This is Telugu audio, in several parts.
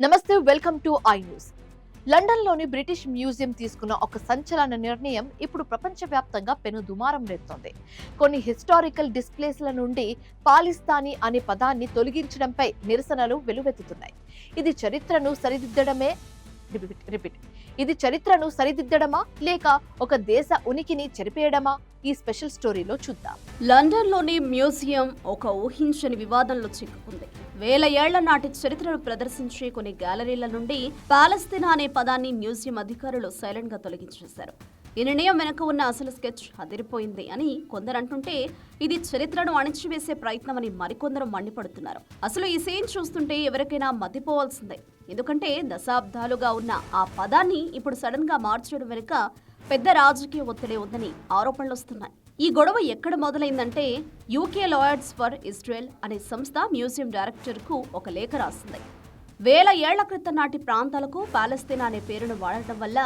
నమస్తే, వెల్కమ్ టు ఐ న్యూస్. లండన్లోని బ్రిటిష్ మ్యూజియం తీసుకున్న ఒక సంచలన నిర్ణయం ఇప్పుడు ప్రపంచవ్యాప్తంగా పెను దుమారం రేపుతోంది. కొన్ని హిస్టారికల్ డిస్ప్లేస్ల నుండి పాలిస్తానీ అనే పదాన్ని తొలగించడంపై నిరసనలు వెలువెత్తుతున్నాయి. ఇది చరిత్రను సరిదిద్దడమా లేక ఒక దేశ ఉనికిని చెరిపేయడమా? ఈ స్పెషల్ స్టోరీలో చూద్దాం. లండన్లోని మ్యూజియం ఒక ఊహించని వివాదంలో చిక్కుకుంది. వేల ఏళ్ల నాటి చరిత్రను ప్రదర్శించే కొన్ని గ్యాలరీల నుండి పాలస్తీనా అనే పదాన్ని మ్యూజియం అధికారులు సైలెంట్ గా తొలగించేశారు. ఈ నిర్ణయం వెనుక ఉన్న అసలు స్కెచ్ అదిరిపోయింది అని కొందరు అంటుంటే, ఇది చరిత్రను అణిచివేసే ప్రయత్నమని మరికొందరు మండిపడుతున్నారు. అసలు ఈ సీన్ చూస్తుంటే ఎవరికైనా మతిపోవాల్సిందే. ఎందుకంటే దశాబ్దాలుగా ఉన్న ఆ పదాన్ని ఇప్పుడు సడన్ గా మార్చడం వెనుక పెద్ద రాజకీయ ఒత్తిడి ఉందని ఆరోపణలు వస్తున్నాయి. ఈ గొడవ ఎక్కడ మొదలైందంటే, యూకే లాయర్స్ ఫర్ ఇజ్రాయెల్ అనే సంస్థ మ్యూజియం డైరెక్టర్ కు ఒక లేఖ రాసింది. వేల ఏళ్ల క్రితం నాటి ప్రాంతాలకు పాలస్తీనా అనే పేరును వాడటం వల్ల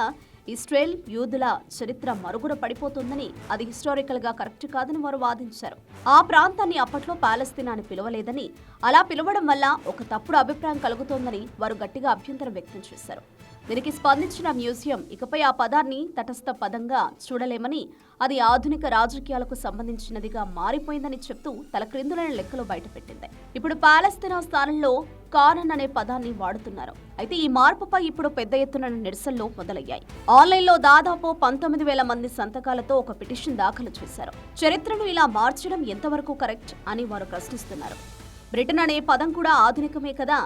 ఇజ్రాయెల్ యూదుల చరిత్ర మరుగున పడిపోతుందని, అది హిస్టారికల్ గా కరెక్ట్ కాదని వారు వాదించారు. ఆ ప్రాంతాన్ని అప్పట్లో పాలస్తీనా అని పిలవలేదని, అలా పిలవడం వల్ల ఒక తప్పుడు అభిప్రాయం కలుగుతోందని వారు గట్టిగా అభ్యంతరం వ్యక్తం చేశారు. దీనికి స్పందించిన మ్యూజియం ఇకపై ఆ పదాన్ని తటస్థ పదంగా చూడలేమని, అది ఆధునిక రాజకీయాలకు సంబంధించినదిగా మారిపోయిందని చెప్తూ తలక్రిందులైన లెక్కలు బయటపెట్టింది. ఇప్పుడు పాలస్తీనా స్థానంలో కానన్ అనే పదాన్ని వాడుతున్నారు. అయితే ఈ మార్పుపై ఇప్పుడు పెద్ద ఎత్తున నిరసనలు మొదలయ్యాయి. ఆన్లైన్లో దాదాపు 19,000 మంది సంతకాలతో ఒక పిటిషన్ దాఖలు చేశారు. చరిత్రను ఇలా మార్చడం ఎంతవరకు కరెక్ట్ అని వారు ప్రశ్నిస్తున్నారు. బ్రిటన్ అనే పదం కూడా ఆధునికమే కదా,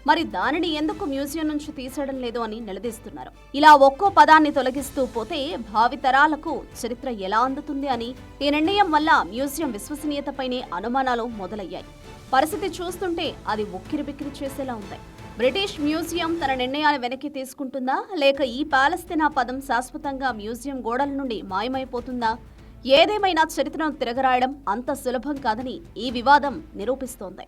మరి దానిని ఎందుకు మ్యూజియం నుంచి తీసేయడం లేదు అని నిలదీస్తున్నారు. ఇలా ఒక్కో పదాన్ని తొలగిస్తూ పోతే భావితరాలకు చరిత్ర ఎలా అందుతుంది అని ఈ నిర్ణయం వల్ల మ్యూజియం విశ్వసనీయతపైనే అనుమానాలు మొదలయ్యాయి. పరిస్థితి చూస్తుంటే అది ఉక్కిరిబిక్కిరి చేసేలా ఉంది. బ్రిటిష్ మ్యూజియం తన నిర్ణయాన్ని వెనక్కి తీసుకుంటుందా, లేక ఈ పాలస్తీనా పదం శాశ్వతంగా మ్యూజియం గోడల నుండి మాయమైపోతుందా? ఏదేమైనా చరిత్రను తిరగరాయడం అంత సులభం కాదని ఈ వివాదం నిరూపిస్తోంది.